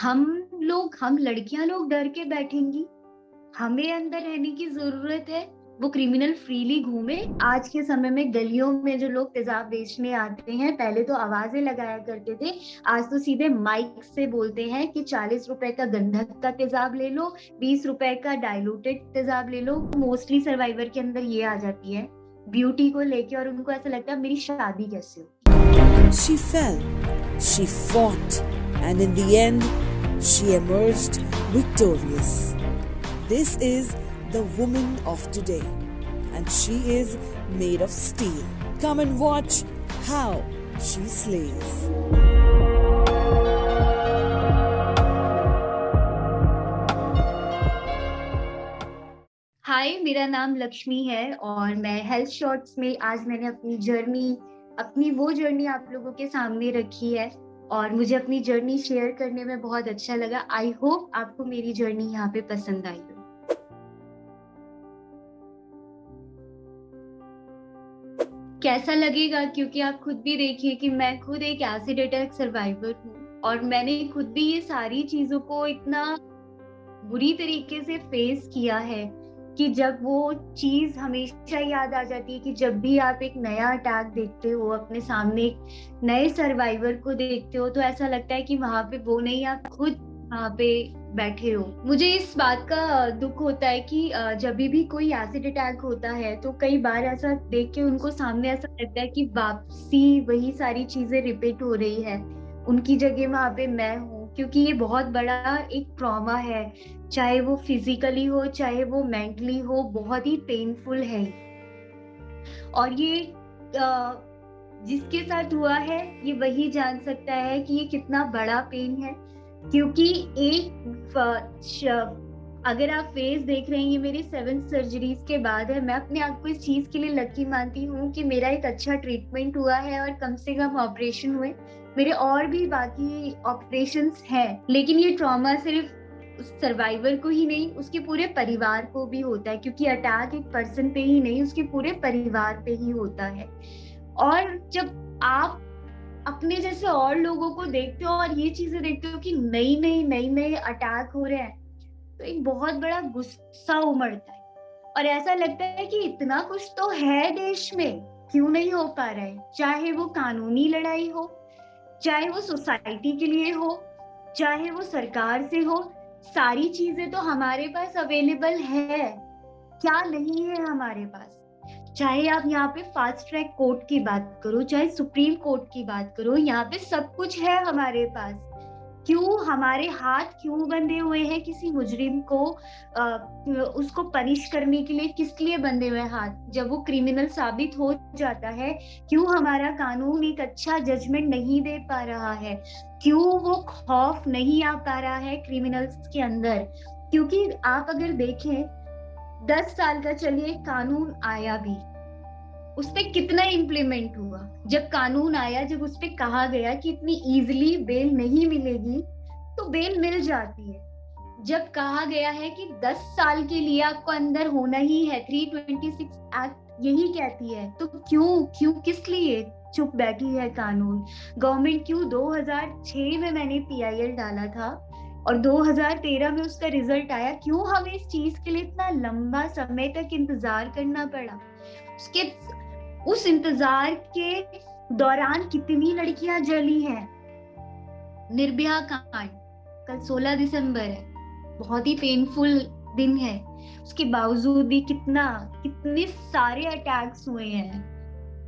हम लड़कियां लोग डर के बैठेंगी, हमें अंदर रहने की जरूरत है, वो क्रिमिनल फ्रीली घूमे। आज के समय में गलियों में जो लोग तेजाब बेचने आते हैं, पहले तो आवाजें लगाया करते थे, आज तो सीधे माइक से बोलते हैं कि 40 रुपए का गंधक का तेजाब ले लो, 20 रुपए का डाइल्यूटेड तेजाब ले लो। मोस्टली सर्वाइवर के अंदर ये आ जाती है ब्यूटी को लेके, और उनको ऐसा लगता है मेरी शादी कैसे होगी। She fell, she fought, and in the end, she emerged victorious. This is the woman of today, and she is made of steel. Come and watch how she slays. हाय, मेरा नाम लक्ष्मी है और मैं हेल्थ शॉर्ट्स में आज मैंने अपनी वो जर्नी आप लोगों के सामने रखी है, और मुझे अपनी जर्नी शेयर करने में बहुत अच्छा लगा। आई होप आपको मेरी जर्नी यहाँ पे पसंद आई हो। कैसा लगेगा, क्योंकि आप खुद भी देखिए कि मैं खुद एक एसिड अटैक सर्वाइवर हूँ, और मैंने खुद भी ये सारी चीजों को इतना बुरी तरीके से फेस किया है कि जब वो चीज हमेशा याद आ जाती है कि जब भी आप एक नया अटैक देखते हो, अपने सामने एक नए सर्वाइवर को देखते हो, तो ऐसा लगता है कि वहां पे वो नहीं, आप खुद वहां पे बैठे हो। मुझे इस बात का दुख होता है कि जब भी कोई एसिड अटैक होता है तो कई बार ऐसा देख के उनको सामने ऐसा लगता है कि वापसी वही सारी चीजें रिपीट हो रही है, उनकी जगह वहां पे मैं हूँ। क्योंकि ये बहुत बड़ा एक ट्रॉमा है, चाहे वो फिजिकली हो चाहे वो मेंटली हो, बहुत ही पेनफुल है। और ये जिसके साथ हुआ है ये वही जान सकता है कि ये कितना बड़ा पेन है। क्योंकि अगर आप फेस देख रहे हैं, ये मेरी 7 सर्जरीज के बाद है। मैं अपने आप को इस चीज के लिए लकी मानती हूँ कि मेरा एक अच्छा ट्रीटमेंट हुआ है और कम से कम ऑपरेशन हुए। मेरे और भी बाकी ऑपरेशंस हैं, लेकिन ये ट्रॉमा सिर्फ उस सर्वाइवर को ही नहीं, उसके पूरे परिवार को भी होता है, क्योंकि अटैक एक पर्सन पे ही नहीं, उसके पूरे परिवार पे ही होता है। और जब आप अपने जैसे और लोगों को देखते हो और ये चीजें देखते हो कि नई नई अटैक हो रहे हैं, तो एक बहुत बड़ा गुस्सा उमड़ता है, और ऐसा लगता है कि इतना कुछ तो है देश में, क्यों नहीं हो पा रहा है। चाहे वो कानूनी लड़ाई हो, चाहे वो सोसाइटी के लिए हो, चाहे वो सरकार से हो, सारी चीजें तो हमारे पास अवेलेबल है। क्या नहीं है हमारे पास? चाहे आप यहाँ पे फास्ट ट्रैक कोर्ट की बात करो, चाहे सुप्रीम कोर्ट की बात करो, यहाँ पे सब कुछ है हमारे पास। क्यों हमारे हाथ क्यों बंधे हुए हैं किसी मुजरिम को उसको पनिश करने के लिए? किस लिए बंधे हुए हाथ? जब वो क्रिमिनल साबित हो जाता है, क्यों हमारा कानून एक अच्छा जजमेंट नहीं दे पा रहा है? क्यों वो खौफ नहीं आ पा रहा है क्रिमिनल्स के अंदर? क्योंकि आप अगर देखें, 10 साल का चलिए कानून आया भी, उस पे कितना इम्प्लीमेंट हुआ? जब कानून आया, जब उस पे कहा गया कि इतनी इजीली बेल नहीं मिलेगी, तो बेल मिल जाती है। जब कहा गया है कि 10 साल के लिए आपको अंदर होना ही है, 326 एक्ट यही कहती है, तो क्यों क्यों किस लिए चुप बैठी है कानून गवर्नमेंट? क्यों 2006 में मैंने PIL डाला था और 2013 में उसका रिजल्ट आया, क्यों हमें इस चीज के लिए इतना लंबा समय तक इंतजार करना पड़ा? उसके उस इंतजार के दौरान कितनी लड़कियां जली हैं। निर्भया कांड कल 16 दिसंबर है, बहुत ही पेनफुल दिन है। उसके बावजूद भी कितने सारे अटैक्स हुए हैं।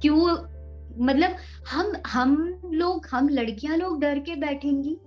क्यों? मतलब हम लड़कियां लोग डर के बैठेंगी,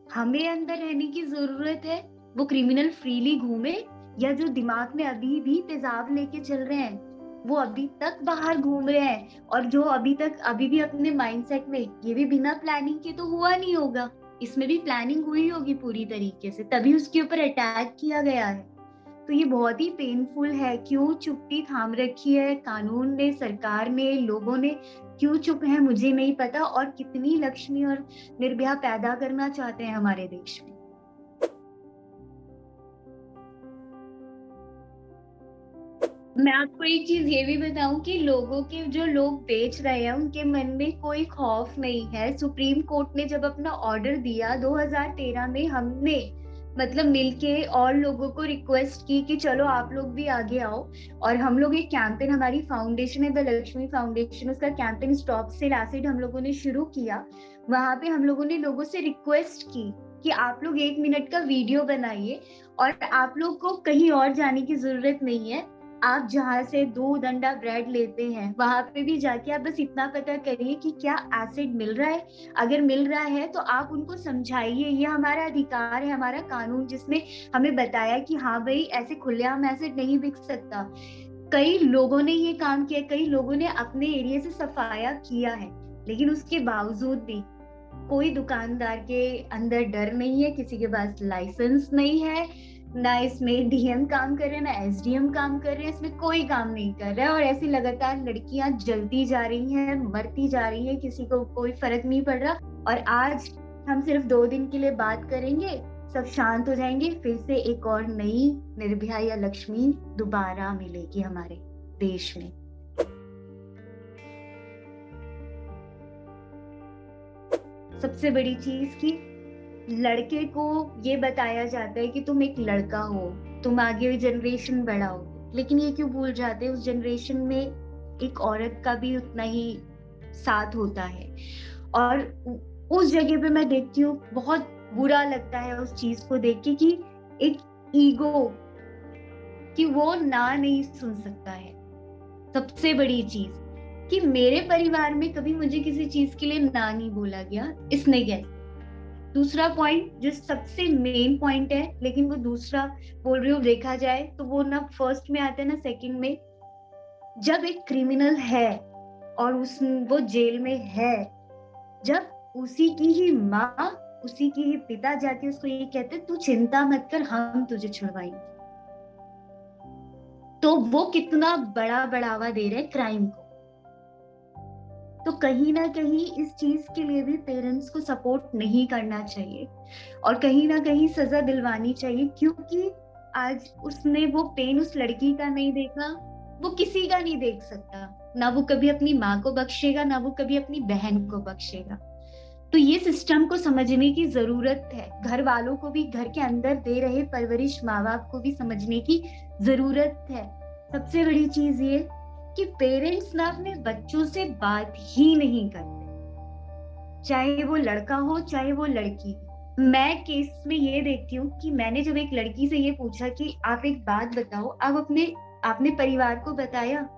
हमें अंदर रहने की जरूरत है, वो क्रिमिनल फ्रीली घूमे, या जो दिमाग में अभी भी तेजाब लेके चल रहे हैं वो अभी तक बाहर घूम रहे हैं, और जो अभी भी अपने माइंडसेट में, ये भी बिना प्लानिंग के तो हुआ नहीं होगा, इसमें भी प्लानिंग हुई होगी पूरी तरीके से, तभी उसके ऊपर अटैक किया गया है। तो ये बहुत ही पेनफुल है। क्यों चुप्पी थाम रखी है कानून ने, सरकार ने, लोगों ने? क्यों चुप है मुझे नहीं पता। और कितनी लक्ष्मी और निर्भया पैदा करना चाहते हैं हमारे देश में। मैं आपको एक चीज ये भी बताऊं कि लोगों के जो लोग बेच रहे हैं उनके मन में कोई खौफ नहीं है। सुप्रीम कोर्ट ने जब अपना ऑर्डर दिया 2013 में, हमने मतलब मिलके और लोगों को रिक्वेस्ट की कि चलो आप लोग भी आगे आओ, और हम लोग एक कैंपेन, हमारी फाउंडेशन है द लक्ष्मी फाउंडेशन, उसका कैंपेन स्टॉप सेल एसिड हम लोगों ने शुरू किया। वहां पे हम लोगों ने लोगों से रिक्वेस्ट की कि आप लोग 1 मिनट का वीडियो बनाइए और आप लोग को कहीं और जाने की जरूरत नहीं है। आप जहाँ से दूध अंडा ब्रेड लेते हैं वहां पे भी जाके आप बस इतना पता करिए कि क्या एसिड मिल रहा है। अगर मिल रहा है तो आप उनको समझाइए, ये हमारा अधिकार है, हमारा कानून जिसने हमें बताया कि हाँ भाई ऐसे खुलेआम एसिड नहीं बिक सकता। कई लोगों ने ये काम किया, कई लोगों ने अपने एरिया से सफाया किया है, लेकिन उसके बावजूद भी कोई दुकानदार के अंदर डर नहीं है, किसी के पास लाइसेंस नहीं है, ना इसमें डीएम काम कर रहे हैं ना एसडीएम काम कर रहे हैं, इसमें कोई काम नहीं कर रहा है। और ऐसी लगातार लड़कियां जलती जा रही हैं, मरती जा रही हैं, किसी को कोई फर्क नहीं पड़ रहा। और आज हम सिर्फ 2 दिन के लिए बात करेंगे, सब शांत हो जाएंगे, फिर से एक और नई निर्भया या लक्ष्मी दोबारा मिलेगी हमारे देश में। सबसे बड़ी चीज की लड़के को ये बताया जाता है कि तुम एक लड़का हो, तुम आगे जनरेशन बढ़ाओगे, लेकिन ये क्यों भूल जाते हैं उस जनरेशन में एक औरत का भी उतना ही साथ होता है। और उस जगह पे मैं देखती हूँ, बहुत बुरा लगता है उस चीज को देख के कि एक ईगो, कि वो ना नहीं सुन सकता है। सबसे बड़ी चीज कि मेरे परिवार में कभी मुझे किसी चीज के लिए ना नहीं बोला गया, इसने कैसे। दूसरा पॉइंट जो सबसे मेन पॉइंट है, लेकिन वो दूसरा बोल रही हूँ, देखा जाए तो वो ना फर्स्ट में आता है ना सेकंड में। जब एक क्रिमिनल है और वो जेल में है, जब उसी की ही माँ, उसी की ही पिता जाके उसको ये कहते तू चिंता मत कर, हम तुझे छुड़वाएंगे, तो वो कितना बड़ा बढ़ावा दे रहे क्राइम को। तो कहीं ना कहीं इस चीज के लिए भी पेरेंट्स को सपोर्ट नहीं करना चाहिए और कहीं ना कहीं सजा दिलवानी चाहिए, क्योंकि आज उसने वो पेन उस लड़की का नहीं देखा, वो किसी का नहीं देख सकता, ना वो कभी अपनी माँ को बख्शेगा, ना वो कभी अपनी बहन को बख्शेगा। तो ये सिस्टम को समझने की जरूरत है, घर वालों को भी, घर के अंदर दे रहे परवरिश माँ बाप को भी समझने की जरूरत है। सबसे बड़ी चीज ये कि पेरेंट्स ना अपने बच्चों से बात ही नहीं करते, चाहे वो लड़का हो चाहे वो लड़की। मैं केस में ये देखती हूँ कि मैंने जब एक लड़की से ये पूछा कि आप एक बात बताओ, आप आपने परिवार को बताया?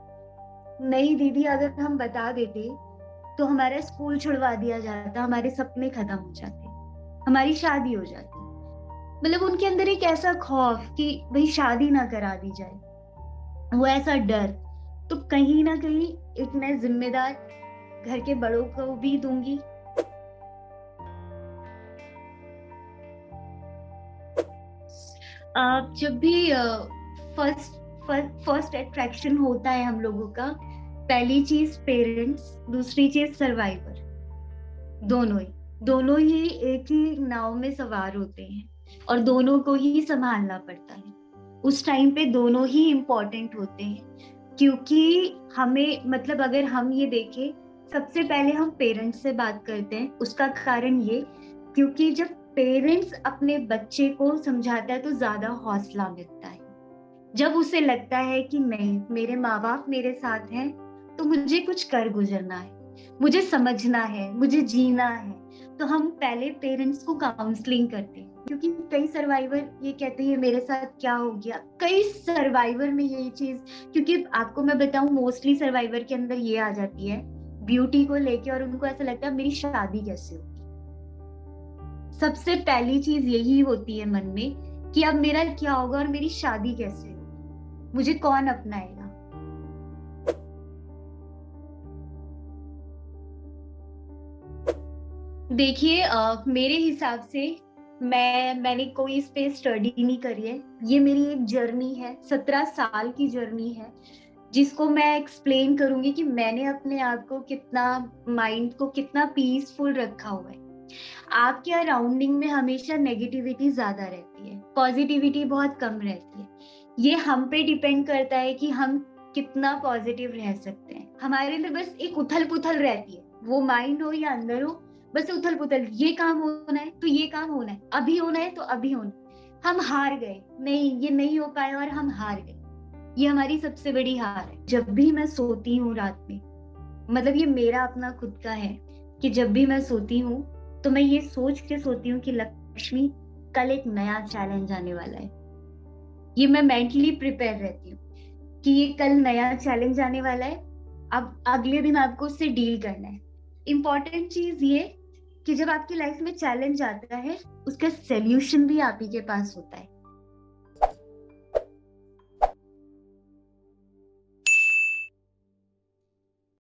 नहीं दीदी, अगर हम बता देते तो हमारा स्कूल छुड़वा दिया जाता, हमारे सपने खत्म हो जाते, हमारी शादी हो जाती। मतलब उनके अंदर एक ऐसा खौफ कि भाई शादी ना करा दी जाए, वो ऐसा डर। तो कहीं ना कहीं एक मैं जिम्मेदार घर के बड़ों को भी दूंगी। जब भी फर्स्ट फर्स्ट अट्रैक्शन होता है हम लोगों का, पहली चीज पेरेंट्स, दूसरी चीज सर्वाइवर, दोनों ही एक ही नाव में सवार होते हैं और दोनों को ही संभालना पड़ता है। उस टाइम पे दोनों ही इम्पोर्टेंट होते हैं, क्योंकि हमें मतलब अगर हम ये देखें, सबसे पहले हम पेरेंट्स से बात करते हैं। उसका कारण ये, क्योंकि जब पेरेंट्स अपने बच्चे को समझाता है तो ज्यादा हौसला मिलता है। जब उसे लगता है कि नहीं, मेरे माँ बाप मेरे साथ हैं, तो मुझे कुछ कर गुजरना है, मुझे समझना है, मुझे जीना है। तो हम पहले पेरेंट्स को काउंसलिंग करते हैं, क्योंकि कई सर्वाइवर ये कहते हैं मेरे साथ क्या हो गया। कई सर्वाइवर में यही चीज, क्योंकि आपको मैं बताऊं, मोस्टली सर्वाइवर के अंदर ये आ जाती है ब्यूटी को लेके, और उनको ऐसा लगता है मेरी शादी कैसे होगी। सबसे पहली चीज यही होती है मन में कि अब मेरा क्या होगा और मेरी शादी कैसे होगी, मुझे कौन अपनाएगा। देखिए, मेरे हिसाब से मैंने कोई इस पे स्टडी नहीं करी है, ये मेरी एक जर्नी है, 17 साल की जर्नी है, जिसको मैं एक्सप्लेन करूंगी कि मैंने अपने आप को कितना, माइंड को कितना पीसफुल रखा हुआ है। आपके अराउंडिंग में हमेशा नेगेटिविटी ज्यादा रहती है, पॉजिटिविटी बहुत कम रहती है। ये हम पे डिपेंड करता है कि हम कितना पॉजिटिव रह सकते हैं। हमारे अंदर बस एक उथल पुथल रहती है, वो माइंड हो या अंदर हो, बस उथल पुथल, ये काम होना है तो ये काम होना है, अभी होना है तो अभी होना है। हम हार गए, नहीं ये नहीं हो पाया और हम हार गए। ये हमारी सबसे बड़ी हार है। जब भी मैं सोती हूँ रात में, मतलब ये मेरा अपना खुद का है कि जब भी मैं सोती हूँ तो मैं ये सोच के सोती हूँ कि लक्ष्मी, कल एक नया चैलेंज आने वाला है। ये मैं मेंटली प्रिपेयर रहती हूँ कि ये कल नया चैलेंज आने वाला है, अब अगले दिन आपको उससे डील करना है। इम्पॉर्टेंट चीज ये कि जब आपकी लाइफ में चैलेंज आता है, उसका सोल्यूशन भी आप ही के पास होता है।